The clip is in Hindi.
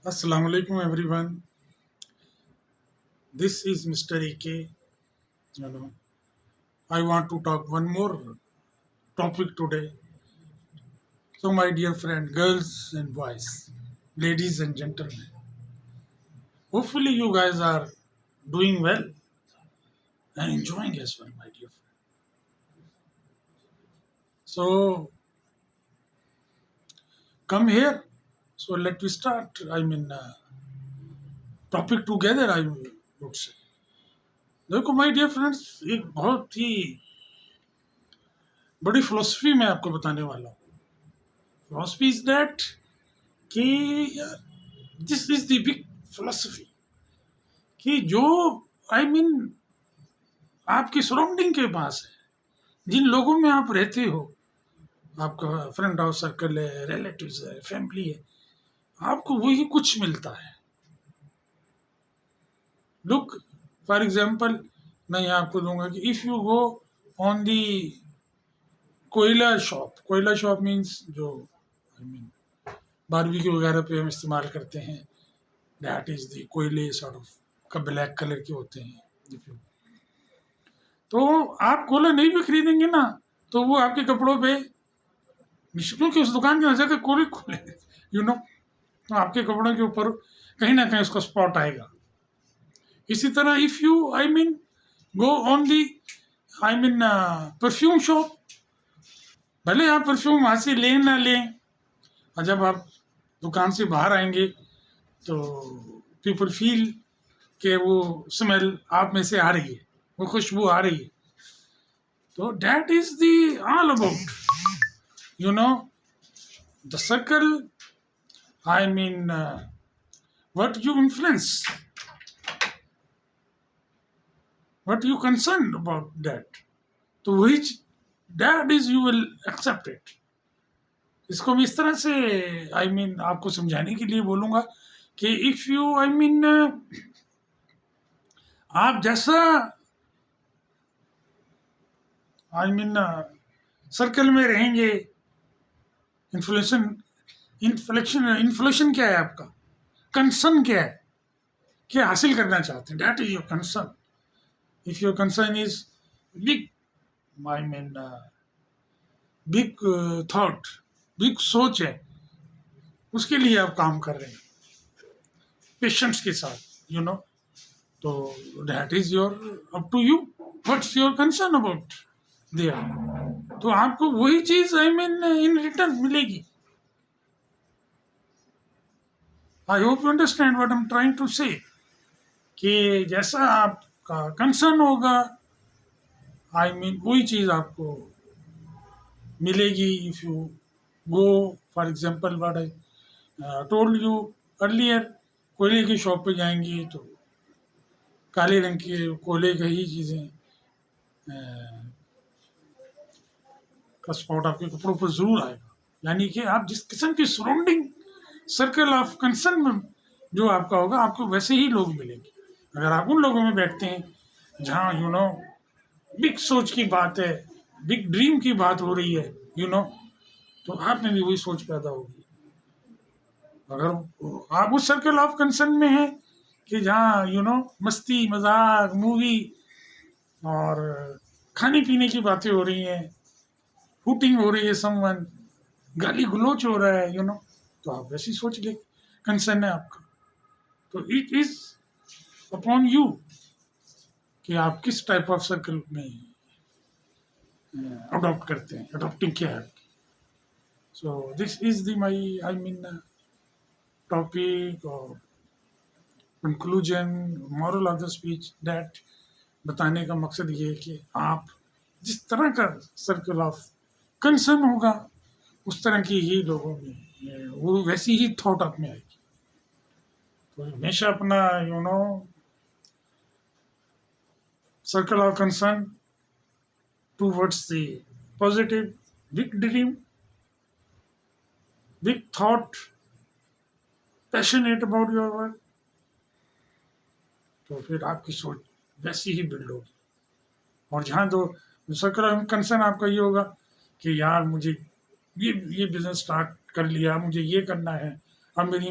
Assalamu alaikum everyone. This is Mr. AK. You know, I want to talk one more topic today. So, my dear friend, girls and boys, ladies and gentlemen, hopefully you guys are doing well and enjoying as well, my dear friend. So, come here. So, let me start. Topic together. I would say. देखो माय डियर फ्रेंड्स, एक बहुत ही बड़ी फिलोसफी मैं आपको बताने वाला हूँ. फिलोसफी इज दैट कि this is the big philosophy कि जो आपकी सराउंडिंग के पास है, जिन लोगों में आप रहते हो, आपका फ्रेंड हाउस सर्कल है, रिलेटिव्स है, फैमिली है, आपको वही कुछ मिलता है. लुक फॉर एग्जाम्पल, मैं यहाँ आपको दूंगा कि if you go on the कोयला शॉप मीन्स जो बारबेक्यू वगैरह पे हम इस्तेमाल करते हैं, दैट इज द कोयले सॉर्ट ऑफ का ब्लैक कलर के होते हैं. तो आप कोयला नहीं भी खरीदेंगे ना, तो वो आपके कपड़ों पे, क्योंकि उस दुकान के नजर के कोयले खोले तो आपके कपड़ों के ऊपर कहीं ना कहीं उसका स्पॉट आएगा. इसी तरह if you go on the perfume shop, भले आप परफ्यूम वहां से लें ना लें, और जब आप दुकान से बाहर आएंगे तो पीपल फील कि वो स्मेल आप में से आ रही है, वो खुशबू आ रही है. तो that is the all about the circle. What you influence, what you concern about that, तो वही that is you will accept it. इसको मैं इस तरह से आपको समझाने के लिए बोलूंगा कि इफ यू आप जैसा सर्कल में रहेंगे, इन्फ्लेशन क्या है आपका, कंसर्न क्या है, क्या हासिल करना चाहते हैं, that is your concern. If your concern is big big thought, big सोच है, उसके लिए आप काम कर रहे हैं पेशेंस के साथ, तो that is your up to you, what's your concern about there. तो आपको वही चीज इन रिटर्न मिलेगी. I hope you understand what I am trying to say, कि जैसा आपका कंसर्न होगा वही चीज आपको मिलेगी. If you go for example what I told you earlier, कोयले की शॉप पे जाएंगे तो काले रंग के कोयले का ही चीज़ें का स्पॉट आपके कपड़ों पर जरूर आएगा. यानी कि आप जिस किस्म की सराउंडिंग सर्कल ऑफ कंसर्न में जो आपका होगा, आपको वैसे ही लोग मिलेंगे. अगर आप उन लोगों में बैठते हैं जहाँ बिग सोच की बात है, बिग ड्रीम की बात हो रही है, तो आप में भी वही सोच पैदा होगी. अगर आप उस सर्कल ऑफ कंसर्न में हैं कि जहाँ मस्ती मजाक मूवी और खाने पीने की बातें हो रही हैं, हुटिंग हो रही है, समवन गाली गलोच हो रहा है, तो आप वैसी सोच ले, कंसर्न है आपका. तो इट इज अपॉन यू कि आप किस टाइप ऑफ सर्कल में अडॉप्ट करते हैं, अडॉप्टिंग क्या है. So this is the my topic और conclusion, moral of the speech, that बताने का मकसद ये है कि आप जिस तरह का सर्कल ऑफ कंसर्न होगा, उस तरह की ही लोगों में वो वैसी ही थॉट आप में आएगी. तो हमेशा अपना circle of concern towards the positive, big dream, big thought, passionate about your work, तो फिर आपकी सोच वैसी ही बिल्ड होगी. और जहाँ तो सर्कल ऑफ कंसर्न आपका ये होगा कि यार मुझे ये बिजनेस स्टार्ट कर लिया, मुझे ये करना है, अब मेरी